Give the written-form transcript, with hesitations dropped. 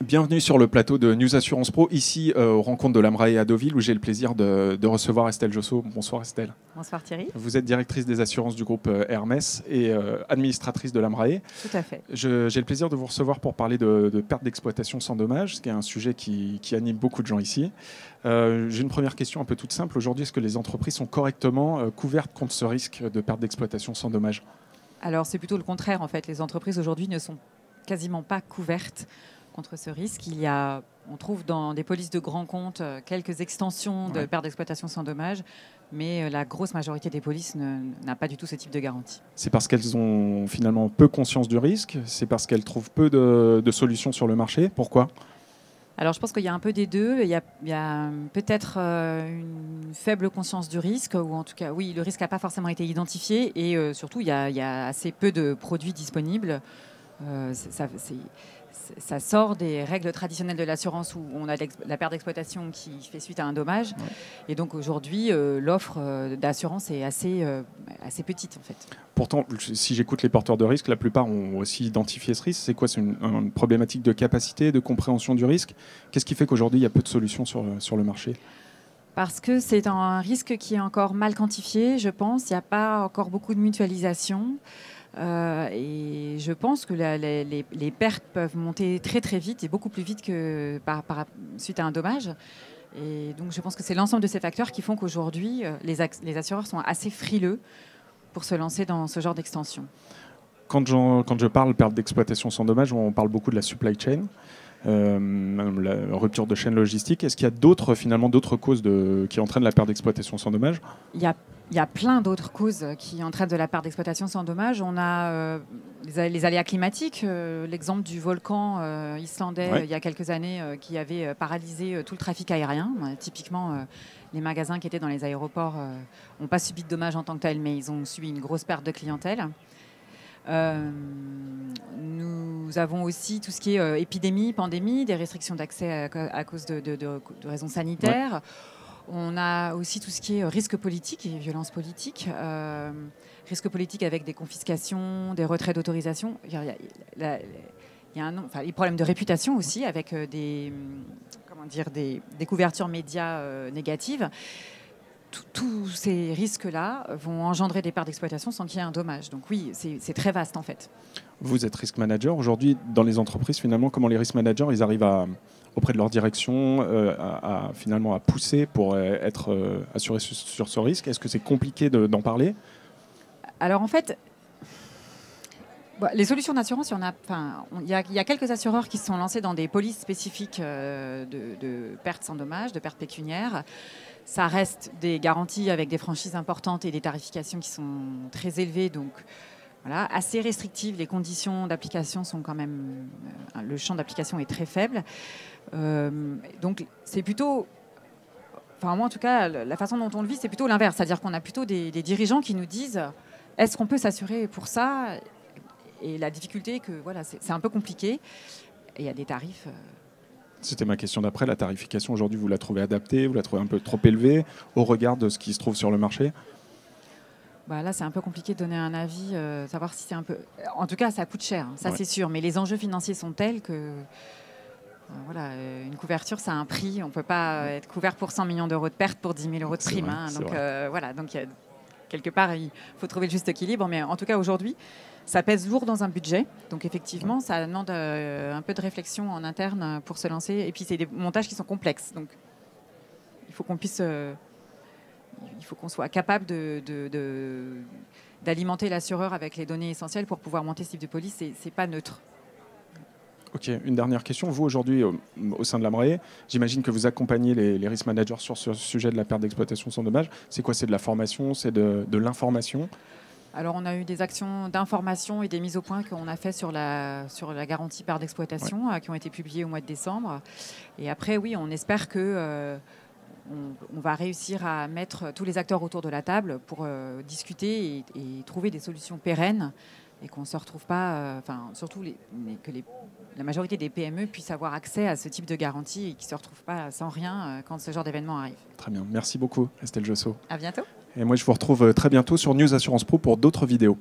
Bienvenue sur le plateau de News Assurance Pro, ici aux rencontres de l'Amrae à Deauville, où j'ai le plaisir de recevoir Estelle Josso. Bonsoir Estelle. Bonsoir Thierry. Vous êtes directrice des assurances du groupe Hermès et administratrice de l'Amrae. Tout à fait. J'ai le plaisir de vous recevoir pour parler de perte d'exploitation sans dommage, ce qui est un sujet qui anime beaucoup de gens ici. J'ai une première question un peu toute simple. Aujourd'hui, est-ce que les entreprises sont correctement couvertes contre ce risque de perte d'exploitation sans dommage? Alors c'est plutôt le contraire en fait. Les entreprises aujourd'hui ne sont quasiment pas couvertes contre ce risque. On trouve dans des polices de grands comptes quelques extensions de perte d'exploitation sans dommage, mais la grosse majorité des polices n'a pas du tout ce type de garantie. C'est parce qu'elles ont finalement peu conscience du risque? C'est parce qu'elles trouvent peu de solutions sur le marché? Pourquoi? Alors je pense qu'il y a un peu des deux. Il y a peut-être une faible conscience du risque, ou en tout cas, oui, le risque n'a pas forcément été identifié, et surtout, il y a assez peu de produits disponibles. Ça sort des règles traditionnelles de l'assurance où on a la perte d'exploitation qui fait suite à un dommage. Ouais. Et donc aujourd'hui, l'offre d'assurance est assez petite en fait. Pourtant, si j'écoute les porteurs de risque, la plupart ont aussi identifié ce risque. C'est quoi? C'est une problématique de capacité, de compréhension du risque. Qu'est-ce qui fait qu'aujourd'hui, il y a peu de solutions sur le marché? Parce que c'est un risque qui est encore mal quantifié, je pense. Il n'y a pas encore beaucoup de mutualisation. Et je pense que les pertes peuvent monter très très vite et beaucoup plus vite que suite à un dommage. Et donc je pense que c'est l'ensemble de ces facteurs qui font qu'aujourd'hui les assureurs sont assez frileux pour se lancer dans ce genre d'extension. Quand je parle perte d'exploitation sans dommage, on parle beaucoup de la supply chain, la rupture de chaîne logistique. Est-ce qu'il y a d'autres causes qui entraînent la perte d'exploitation sans dommage? Il y a plein d'autres causes qui entraînent de la perte d'exploitation sans dommage. On a les aléas climatiques, l'exemple du volcan islandais il y a quelques années qui avait paralysé tout le trafic aérien. Typiquement, les magasins qui étaient dans les aéroports n'ont pas subi de dommages en tant que tels, mais ils ont subi une grosse perte de clientèle. Nous avons aussi tout ce qui est épidémie, pandémie, des restrictions d'accès à cause de raisons sanitaires. Ouais. On a aussi tout ce qui est risque politique et violence politique. Risque politique avec des confiscations, des retraits d'autorisation. Il y a les problèmes de réputation aussi avec des couvertures médias négatives. Tous ces risques-là vont engendrer des pertes d'exploitation sans qu'il y ait un dommage. Donc oui, c'est très vaste en fait. Vous êtes risk manager. Aujourd'hui, dans les entreprises, finalement, comment les risk managers ils arrivent auprès de leur direction finalement à pousser pour être assurés sur ce risque? Est-ce que c'est compliqué d'en parler? Alors en fait, les solutions d'assurance, il y a quelques assureurs qui se sont lancés dans des polices spécifiques de pertes sans dommage, de pertes pécuniaires. Ça reste des garanties avec des franchises importantes et des tarifications qui sont très élevées, donc voilà, assez restrictives. Les conditions d'application sont quand même... le champ d'application est très faible. Donc c'est plutôt... Enfin moi en tout cas, la façon dont on le vit, c'est plutôt l'inverse. C'est-à-dire qu'on a plutôt des dirigeants qui nous disent « Est-ce qu'on peut s'assurer pour ça ?» Et la difficulté, que voilà, c'est un peu compliqué. Et il y a des tarifs... C'était ma question d'après. La tarification, aujourd'hui, vous la trouvez adaptée? Vous la trouvez un peu trop élevée au regard de ce qui se trouve sur le marché? Là, c'est un peu compliqué de donner un avis, savoir si c'est un peu... En tout cas, ça coûte cher, ça c'est sûr. Mais les enjeux financiers sont tels que... voilà, une couverture, ça a un prix. On ne peut pas être couvert pour 100 millions d'euros de pertes pour 10 000 euros de prime. Donc voilà, donc quelque part, il faut trouver le juste équilibre. Mais en tout cas, aujourd'hui, ça pèse lourd dans un budget. Donc effectivement, ça demande un peu de réflexion en interne pour se lancer. Et puis, c'est des montages qui sont complexes. Donc il faut qu'on soit capable d'alimenter l'assureur avec les données essentielles pour pouvoir monter ce type de police. C'est pas neutre. Ok, une dernière question. Vous, aujourd'hui, au sein de l'Amrae, j'imagine que vous accompagnez les risk managers sur ce sujet de la perte d'exploitation sans dommage. C'est quoi? C'est de la formation? C'est de l'information? Alors, on a eu des actions d'information et des mises au point qu'on a fait sur la garantie perte d'exploitation qui ont été publiées au mois de décembre. Et après, oui, on espère que on va réussir à mettre tous les acteurs autour de la table pour discuter et trouver des solutions pérennes et qu'on ne se retrouve pas, surtout que la majorité des PME puissent avoir accès à ce type de garantie et qu'ils ne se retrouvent pas sans rien quand ce genre d'événement arrive. Très bien. Merci beaucoup, Estelle Josso. À bientôt. Et moi, je vous retrouve très bientôt sur News Assurance Pro pour d'autres vidéos.